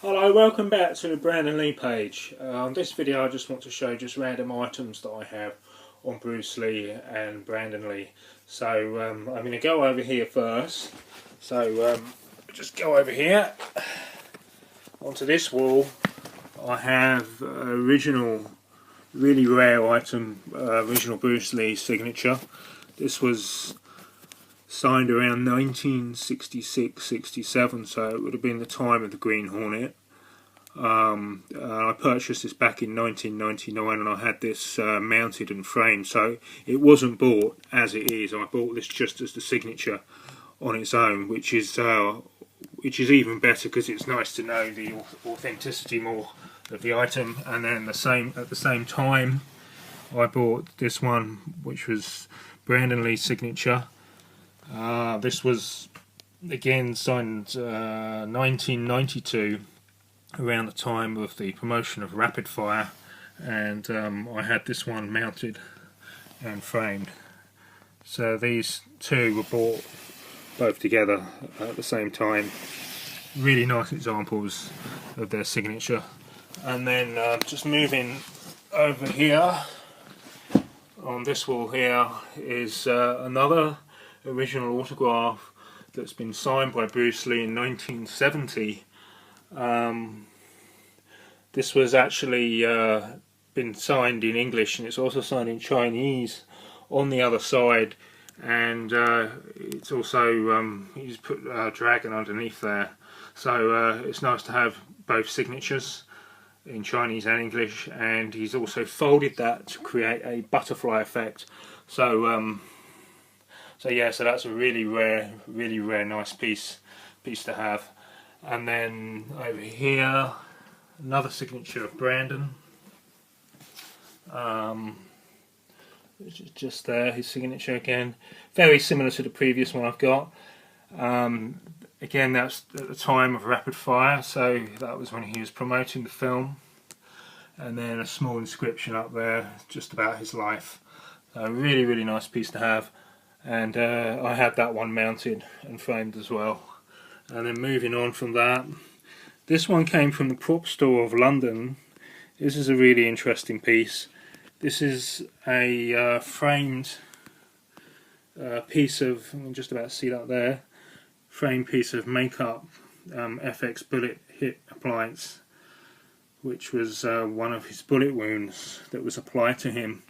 Hello, welcome back to the Brandon Lee page. On this video I just want to show just random items that I have on Bruce Lee and Brandon Lee. So I'm going to go over here first. So just go over here onto this wall. I have original, really rare item, original Bruce Lee signature. This was signed around 1966-67, so it would have been the time of the Green Hornet. I purchased this back in 1999 and I had this mounted and framed, so it wasn't bought as it is. I bought this just as the signature on its own, which is even better because it's nice to know the authenticity more of the item. And then at the same time I bought this one, which was Brandon Lee's signature. This was again signed 1992, around the time of the promotion of Rapid Fire, and I had this one mounted and framed. So these two were bought both together at the same time. Really nice examples of their signature. And then just moving over here, on this wall here is another original autograph that's been signed by Bruce Lee in 1970. This was actually been signed in English, and it's also signed in Chinese on the other side, and it's also he's put a dragon underneath there, so it's nice to have both signatures in Chinese and English, and he's also folded that to create a butterfly effect. So so that's a really rare, nice piece to have. And then over here, another signature of Brandon. Which is just there, his signature again. Very similar to the previous one I've got. Again, that's at the time of Rapid Fire, so that was when he was promoting the film. And then a small inscription up there, just about his life. A really nice piece to have. And I had that one mounted and framed as well. And then moving on from that, this one came from the Prop Store of London. This is a really interesting piece. This is a framed piece of, you can just about see that there, framed piece of makeup FX bullet hit appliance, which was one of his bullet wounds that was applied to him.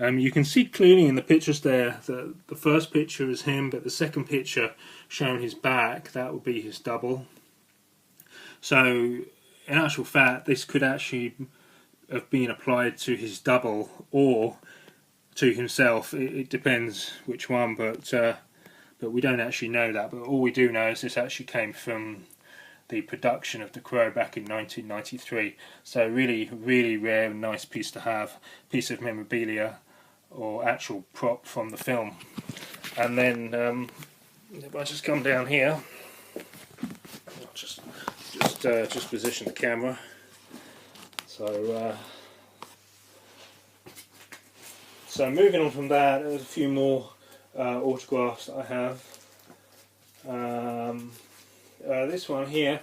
You can see clearly in the pictures there that the first picture is him, but the second picture showing his back, that would be his double. So in actual fact, this could actually have been applied to his double or to himself. It depends which one, but we don't actually know that. But all we do know is this actually came from the production of The Crow back in 1993. So really rare and nice piece to have, piece of memorabilia or actual prop from the film. And then if I just come down here, I'll just position the camera. So so moving on from that, there's a few more autographs that I have. This one here,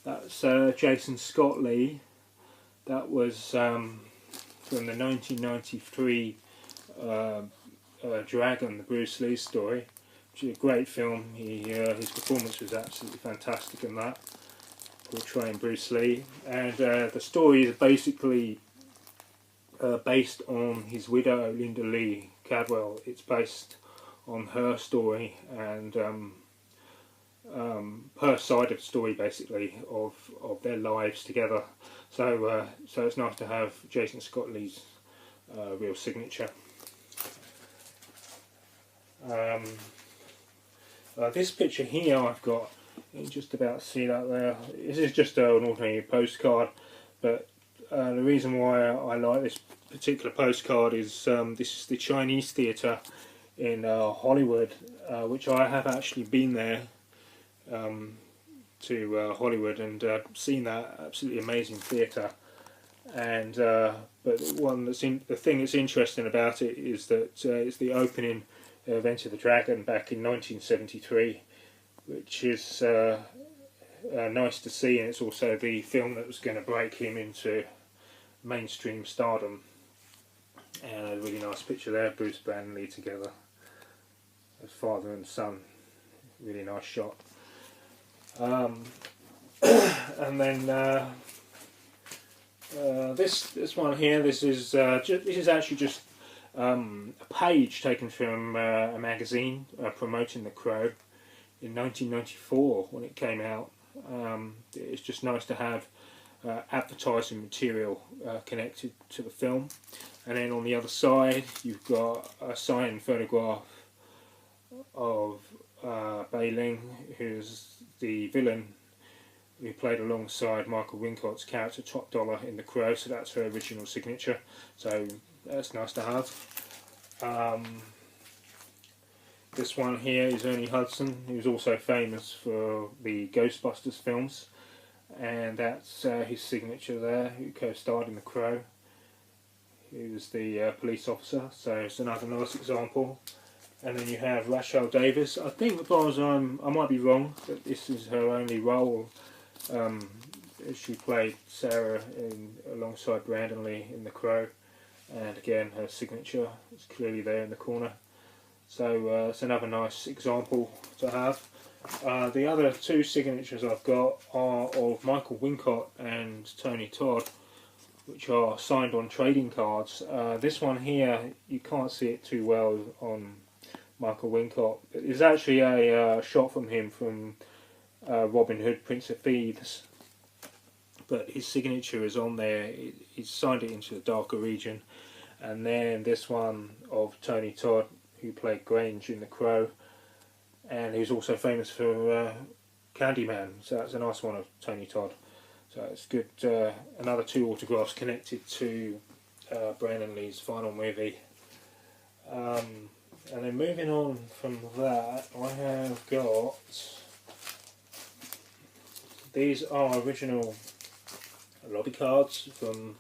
that's Jason Scott Lee. That was from the 1993 Dragon, the Bruce Lee story, which is a great film. His performance was absolutely fantastic in that, portraying Bruce Lee. And the story is basically based on his widow, Linda Lee Cadwell. It's based on her story and her side of the story, basically, of their lives together. So it's nice to have Jason Scott Lee's real signature. This picture here I've got, you can just about see that there. This is just an ordinary postcard, but the reason why I like this particular postcard is this is the Chinese Theatre in Hollywood, which I have actually been there to Hollywood and seen that absolutely amazing theatre. And but the thing that's interesting about it is that it's the opening of Enter the Dragon back in 1973, which is nice to see, and it's also the film that was going to break him into mainstream stardom. And a really nice picture there, Bruce Brand and Lee together as father and son. Really nice shot. And then this one here. This is actually just a page taken from a magazine promoting The Crow in 1994 when it came out. It's just nice to have advertising material connected to the film. And then on the other side you've got a signed photograph of Bai Ling, who's the villain who played alongside Michael Wincott's character Top Dollar in The Crow, so that's her original signature, so that's nice to have. This one here is Ernie Hudson, who's also famous for the Ghostbusters films, and that's his signature there, who co-starred in The Crow. He was the police officer, so it's another nice example. And then you have Rachel Davis. I think, as far as I might be wrong, that this is her only role. She played Sarah alongside Brandon Lee in The Crow, and again her signature is clearly there in the corner. So it's another nice example to have. The other two signatures I've got are of Michael Wincott and Tony Todd, which are signed on trading cards. This one here, you can't see it too well on Michael Wincott. It's actually a shot from him from Robin Hood, Prince of Thieves, but his signature is on there. He's signed it into the darker region. And then this one of Tony Todd, who played Grange in The Crow, and who's also famous for Candyman, so that's a nice one of Tony Todd. So it's good, another two autographs connected to Brandon Lee's final movie. And then moving on from that, I have got, these are original lobby cards from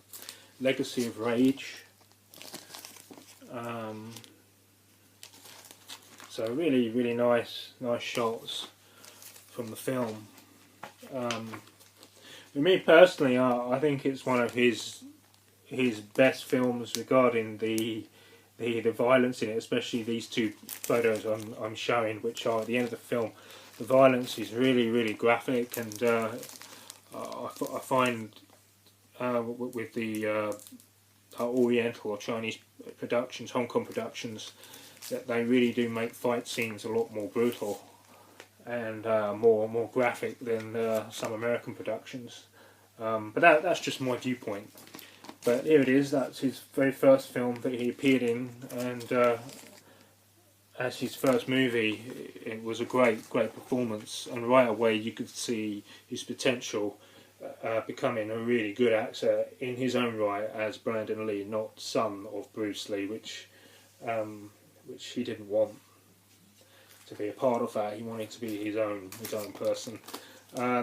Legacy of Rage. So really, really nice shots from the film. For me personally, I think it's one of his best films regarding the violence in it, especially these two photos I'm showing, which are at the end of the film. The violence is really, really graphic, and I find with the Oriental or Chinese productions, Hong Kong productions, that they really do make fight scenes a lot more brutal and more graphic than some American productions. But that's just my viewpoint. But here it is. That's his very first film that he appeared in, and as his first movie, it was a great performance. And right away, you could see his potential becoming a really good actor in his own right as Brandon Lee, not son of Bruce Lee, which he didn't want to be a part of that. He wanted to be his own person.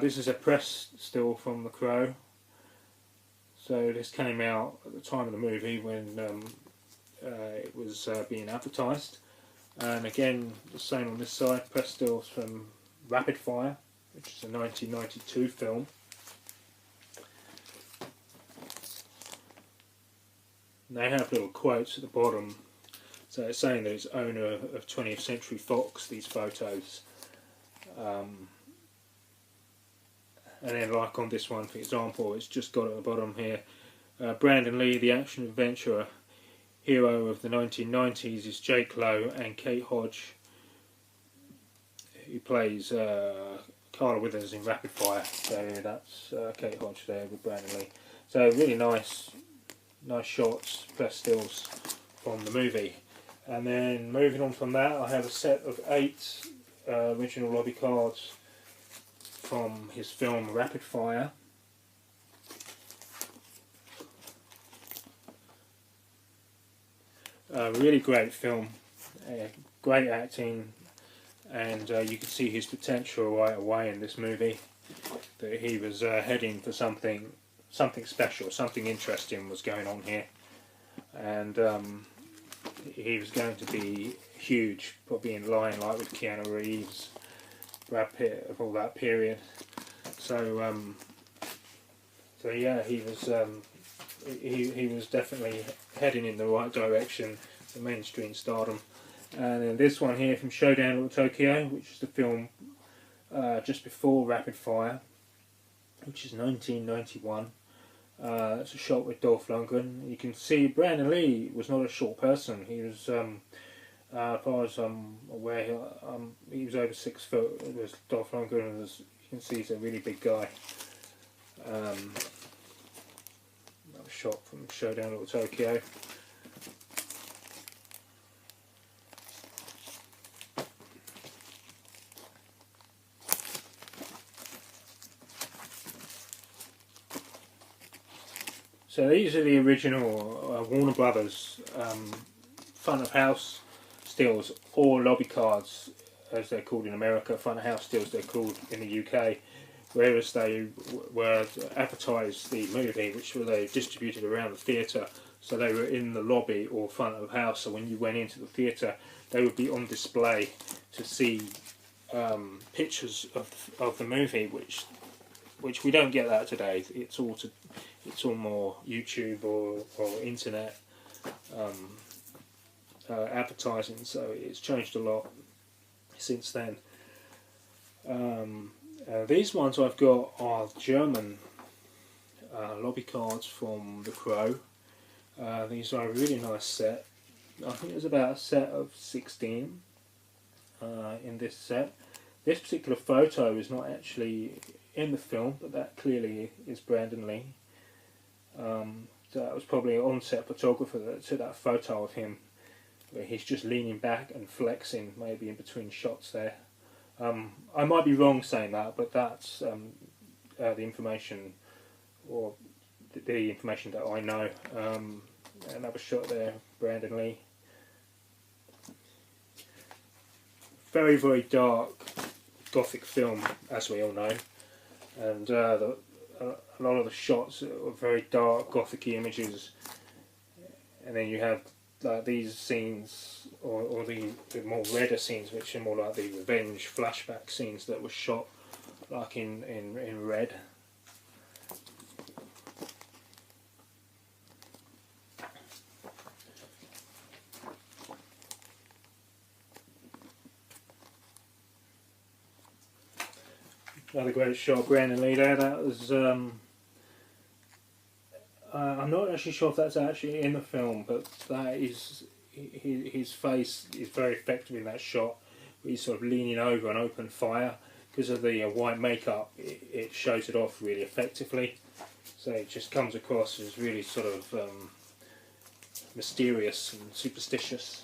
This is a press still from The Crow. So this came out at the time of the movie when it was being advertised. And again, the same on this side, press stills from Rapid Fire, which is a 1992 film. And they have little quotes at the bottom. So it's saying that it's owner of 20th Century Fox, these photos. And then like on this one, for example, it's just got at the bottom here, Brandon Lee, the action adventurer, hero of the 1990s, is Jake Lowe and Kate Hodge, who plays Carla Withers in Rapid Fire. So that's Kate Hodge there with Brandon Lee. So really nice shots, press stills from the movie. And then moving on from that, I have a set of 8 original lobby cards from his film Rapid Fire. Really great film, great acting, and you could see his potential right away in this movie, that he was heading for something special, something interesting was going on here, and he was going to be huge, probably in line like with Keanu Reeves, Brad Pitt of all that period. So yeah, he was definitely heading in the right direction for mainstream stardom. And then this one here from Showdown Little Tokyo, which is the film just before Rapid Fire, which is 1991. It's a shot with Dolph Lundgren. You can see Brandon Lee was not a short person. He was, as far as I'm aware, he was over 6 foot. It was Dolph Lundgren, and you can see he's a really big guy. That was shot from Showdown Little Tokyo. So these are the original Warner Brothers front of house stills, or lobby cards as they're called in America. Front of house stills they're called in the UK, whereas they were advertised the movie, which were they distributed around the theatre. So they were in the lobby or front of house, so when you went into the theatre they would be on display to see pictures of the movie, which we don't get that today. It's all more YouTube or internet advertising, so it's changed a lot since then. These ones I've got are German lobby cards from The Crow. These are a really nice set. I think there's about a set of 16 in this set. This particular photo is not actually in the film, but that clearly is Brandon Lee. So that was probably an on-set photographer that took that photo of him, where he's just leaning back and flexing, maybe in between shots there. I might be wrong saying that, but that's the information, or the information that I know. Another shot there, Brandon Lee. Very, very dark gothic film, as we all know, and a lot of the shots are very dark gothic-y images, and then you have these scenes, or the more redder scenes, which are more like the revenge flashback scenes that were shot like in red. Another great shot of Brandon Lee there. That was I'm not actually sure if that's actually in the film, but that is his face is very effective in that shot. He's sort of leaning over an open fire. Because of the white makeup, it shows it off really effectively. So it just comes across as really sort of mysterious and superstitious.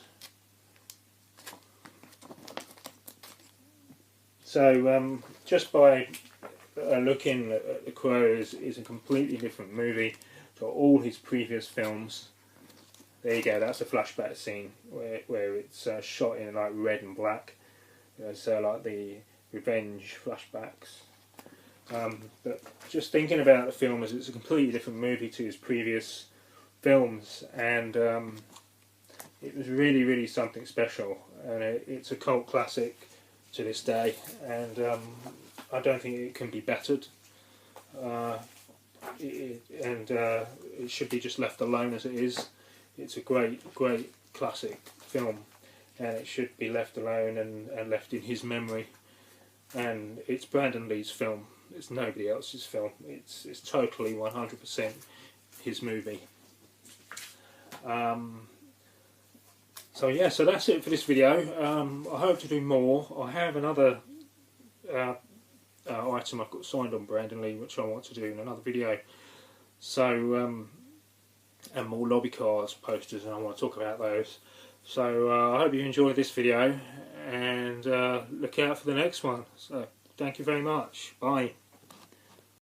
So just by looking at The Crow is a completely different movie to all his previous films. There you go, that's a flashback scene where it's shot in like red and black. So like the revenge flashbacks. But just thinking about the film as it's a completely different movie to his previous films, and it was really, really something special. And it's a cult classic to this day, and I don't think it can be bettered. It should be just left alone as it is. It's a great, great classic film, and it should be left alone and left in his memory. And it's Brandon Lee's film. It's nobody else's film. It's totally 100% his movie. So yeah, so that's it for this video. I hope to do more. I have another item I've got signed on Brandon Lee, which I want to do in another video. So and more lobby cards, posters, and I want to talk about those. So I hope you enjoyed this video, and look out for the next one. So thank you very much. Bye.